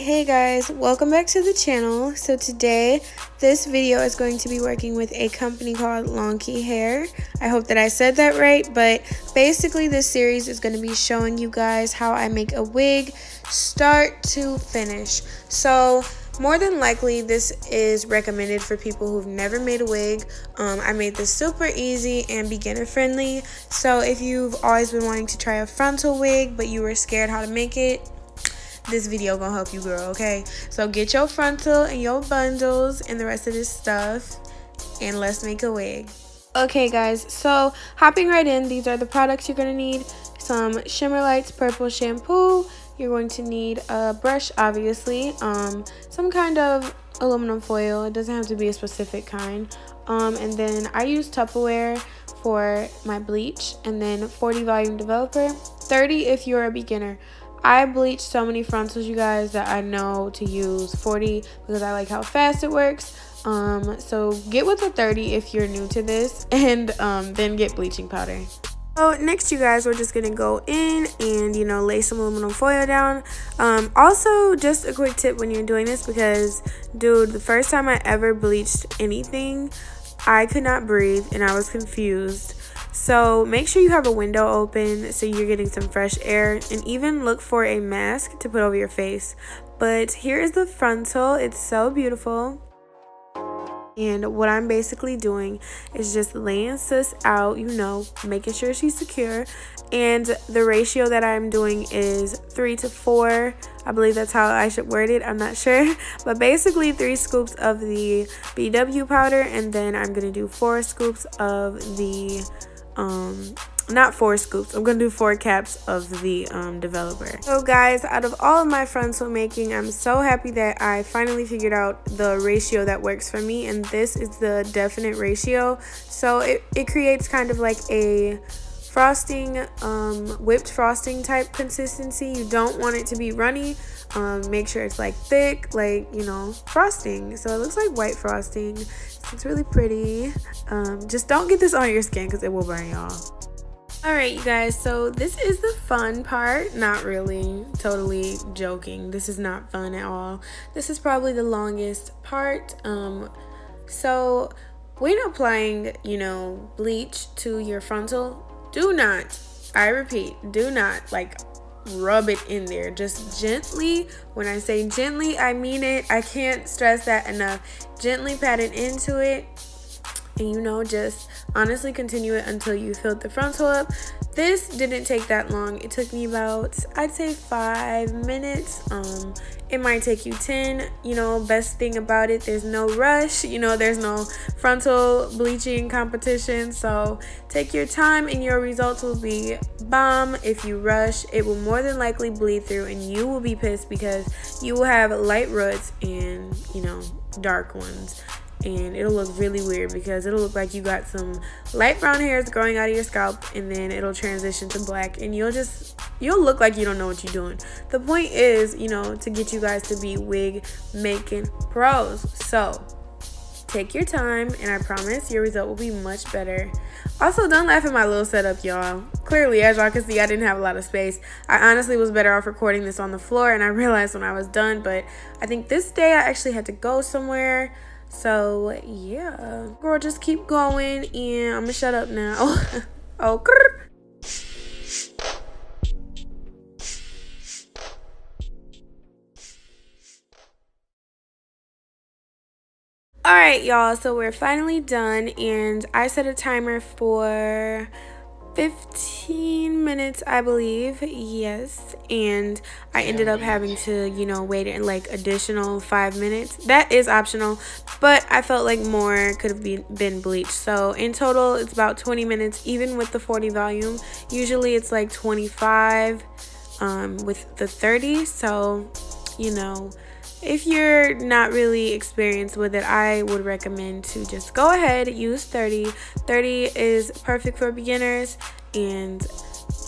Hey guys, welcome back to the channel. So today this video is going to be working with a company called Longqi hair. I hope that I said that right, but basically this series is going to be showing you guys how I make a wig start to finish. So more than likely this is recommended for people who've never made a wig. I made this super easy and beginner friendly. So if you've always been wanting to try a frontal wig but you were scared how to make it, this video gonna help you, girl. Okay, so get your frontal and your bundles and the rest of this stuff and let's make a wig. Okay guys, so hopping right in, these are the products you're gonna need. Some Shimmer Lights purple shampoo. You're going to need a brush, obviously, some kind of aluminum foil. It doesn't have to be a specific kind, and then I use Tupperware for my bleach, and then 40 volume developer, 30 if you're a beginner. I bleach so many frontals, you guys, that I know to use 40 because I like how fast it works. So get with the 30 if you're new to this, and then get bleaching powder. So next, you guys, we're just gonna go in and, you know, lay some aluminum foil down. Also, just a quick tip when you're doing this, because dude, the first time I ever bleached anything, I could not breathe and I was confused. So make sure you have a window open so you're getting some fresh air, and even look for a mask to put over your face. But here is the frontal. It's so beautiful. And what I'm basically doing is just laying sis out, you know, making sure she's secure. And the ratio that I'm doing is 3 to 4. I believe that's how I should word it. I'm not sure. But basically 3 scoops of the BW powder, and then I'm going to do 4 scoops of the not 4 scoops, I'm gonna do 4 caps of the developer. So guys, out of all of my frontal making, I'm so happy that I finally figured out the ratio that works for me, and this is the definite ratio. So it creates kind of like a frosting, whipped frosting type consistency. You don't want it to be runny. Make sure it's like thick, like, you know, frosting. So it looks like white frosting. So it's really pretty. Just don't get this on your skin because it will burn y'all. Alright, you guys, so this is the fun part. Not really, totally joking. This is not fun at all. This is probably the longest part. So when applying, you know, bleach to your frontal, do not, I repeat, do not like rub it in there. Just gently. When I say gently, I mean it. I can't stress that enough. Gently pat it into it, and, you know, just honestly continue it until you filled the frontal up. This didn't take that long. It took me about, I'd say, 5 minutes. It might take you 10. You know, best thing about it, there's no rush. You know, there's no frontal bleaching competition. So take your time and your results will be bomb. If you rush, it will more than likely bleed through and you will be pissed because you will have light roots and, you know, dark ones. And it'll look really weird because it'll look like you got some light brown hairs growing out of your scalp, and then it'll transition to black, and you'll look like you don't know what you're doing. The point is, you know, to get you guys to be wig making pros. So take your time, and I promise your result will be much better. Also, don't laugh at my little setup, y'all. Clearly, as y'all can see, I didn't have a lot of space. I honestly was better off recording this on the floor, and I realized when I was done, but I think this day I actually had to go somewhere. So yeah, girl, just keep going, and I'm gonna shut up now. Oh, all right, y'all, so we're finally done, and I set a timer for 15 minutes, I believe. Yes, and I ended up having to, you know, wait in like additional 5 minutes. That is optional, but I felt like more could have been bleached. So in total, it's about 20 minutes, even with the 40 volume. Usually it's like 25 with the 30. So, you know, if you're not really experienced with it, I would recommend to just go ahead, use 30. 30 is perfect for beginners, and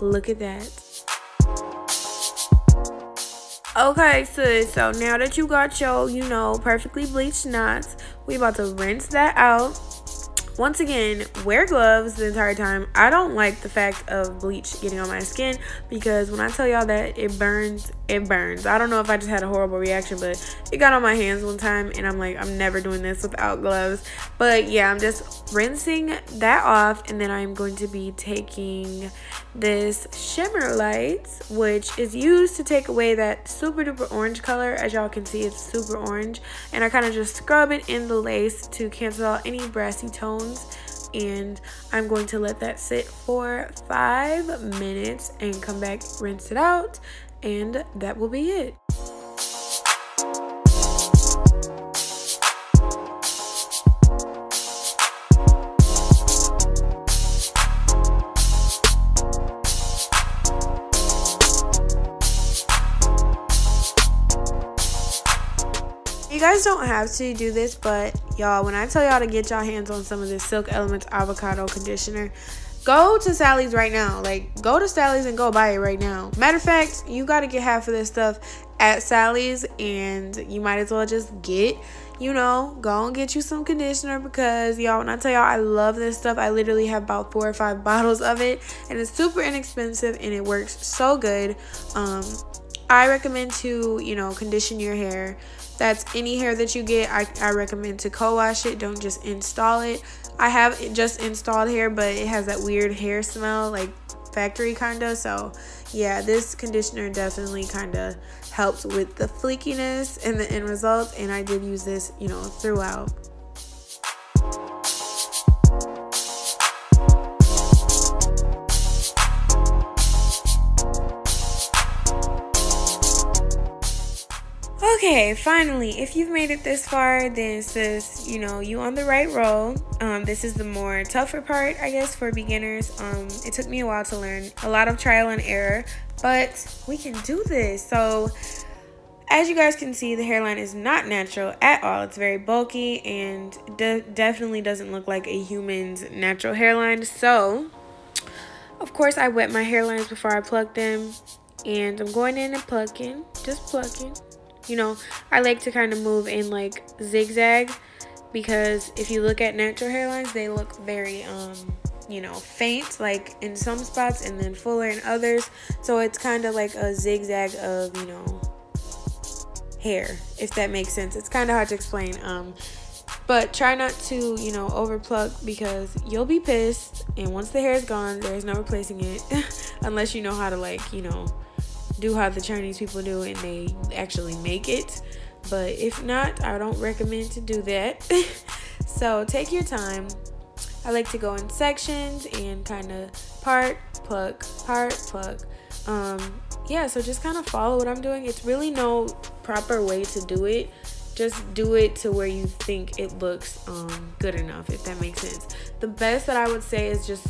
look at that. Okay, sis, so now that you got your, you know, perfectly bleached knots, we about to rinse that out. once again, wear gloves the entire time. I don't like the fact of bleach getting on my skin, because when I tell y'all that it burns, it burns. I don't know if I just had a horrible reaction, but it got on my hands one time and I'm like, I'm never doing this without gloves. But yeah, I'm just rinsing that off, and then I'm going to be taking this shimmer light, which is used to take away that super duper orange color. As y'all can see, it's super orange, and I kind of just scrub it in the lace to cancel out any brassy tones. And I'm going to let that sit for 5 minutes and come back, rinse it out, and that will be it. You guys don't have to do this, but y'all, when I tell y'all to get y'all hands on some of this Silk Elements avocado conditioner, go to Sally's right now. Like, go to Sally's and go buy it right now. Matter of fact, you got to get half of this stuff at Sally's, and you might as well just get, go and get you some conditioner, because y'all, when I tell y'all I love this stuff, I literally have about 4 or 5 bottles of it, and it's super inexpensive and it works so good. I recommend to, condition your hair. That's any hair that you get. I recommend to co-wash it. Don't just install it. I have just installed hair, but it has that weird hair smell, like factory kind of. So yeah, this conditioner definitely kind of helps with the fleekiness and the end result, and I did use this throughout. Okay, finally, if you've made it this far, then sis, you on the right road. This is the more tougher part, I guess, for beginners. It took me a while to learn, a lot of trial and error, but we can do this. So as you guys can see, the hairline is not natural at all. It's very bulky and definitely doesn't look like a human's natural hairline. So of course I wet my hairlines before I pluck them, and I'm going in and plucking, just plucking. I like to kind of move in like zigzag, because if you look at natural hairlines, they look very faint, like in some spots, and then fuller in others. So it's kind of like a zigzag of hair, if that makes sense. It's kind of hard to explain, but try not to over pluck, because you'll be pissed, and once the hair is gone, there's no replacing it unless you know how to do how the Chinese people do and they actually make it. But if not, I don't recommend to do that. So take your time. I like to go in sections and kind of part, pluck, pluck. Yeah, so just kind of follow what I'm doing. It's really no proper way to do it. Just do it to where you think it looks good enough, if that makes sense. The best that I would say is just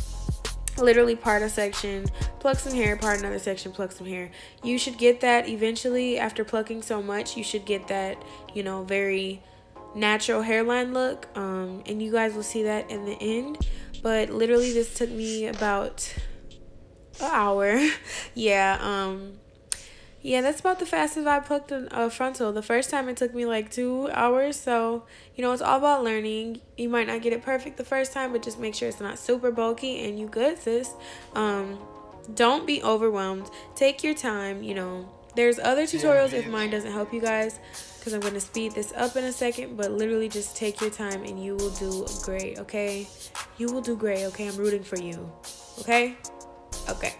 literally part a section, pluck some hair, part another section, pluck some hair. You should get that eventually. After plucking so much, you should get that very natural hairline look, and you guys will see that in the end. But literally this took me about an hour. Yeah, that's about the fastest I plucked a frontal. The first time it took me like 2 hours. So, it's all about learning. You might not get it perfect the first time, but just make sure it's not super bulky and you good, sis. Don't be overwhelmed. Take your time, There's other tutorials if mine doesn't help you guys, because I'm going to speed this up in a second. But literally just take your time and you will do great, okay? You will do great, okay? I'm rooting for you, okay? Okay.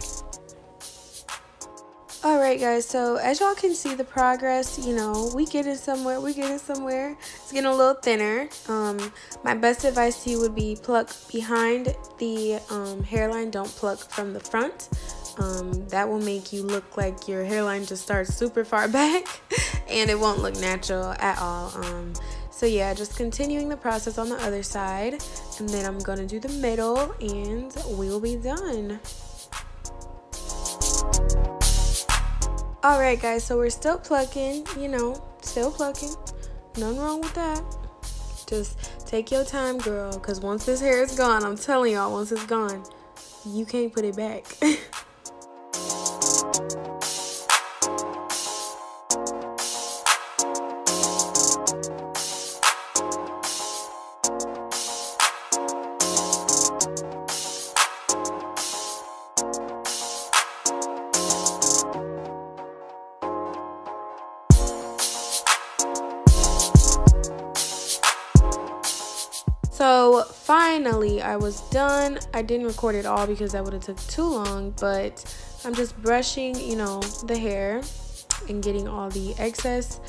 Alright guys, so as y'all can see the progress, we getting somewhere, It's getting a little thinner. My best advice to you would be pluck behind the hairline, don't pluck from the front. That will make you look like your hairline just starts super far back and it won't look natural at all. So yeah, just continuing the process on the other side, and then I'm gonna do the middle and we will be done. Alright guys, so we're still plucking, still plucking. Nothing wrong with that. Just take your time, girl, because once this hair is gone, I'm telling y'all, once it's gone, you can't put it back. So finally I was done. I didn't record it all because that would have took too long, but I'm just brushing, you know, the hair and getting all the excess,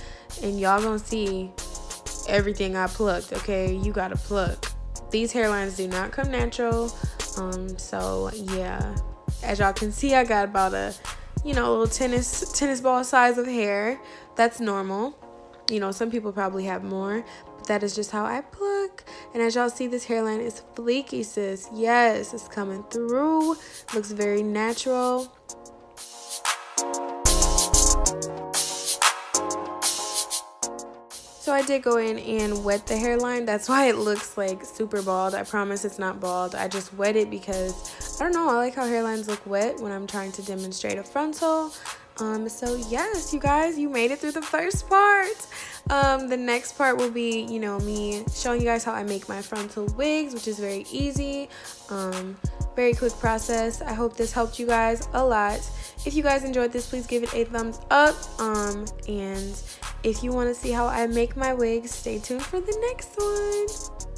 and y'all gonna see everything I plucked. Okay, you gotta pluck. These hairlines do not come natural. So yeah, as y'all can see, I got about a, you know, a little tennis ball size of hair. That's normal. You know, some people probably have more, but that is just how I pluck. And as y'all see, this hairline is fleeky, sis. Yes, it's coming through. Looks very natural. So I did go in and wet the hairline. That's why it looks like super bald. I promise it's not bald. I just wet it because, I don't know, I like how hairlines look wet when I'm trying to demonstrate a frontal. So yes, you guys, you made it through the first part. The next part will be, you know, me showing you guys how I make my frontal wigs, which is very easy. Very quick process. I hope this helped you guys a lot. If you guys enjoyed this, please give it a thumbs up. And if you want to see how I make my wigs, stay tuned for the next one.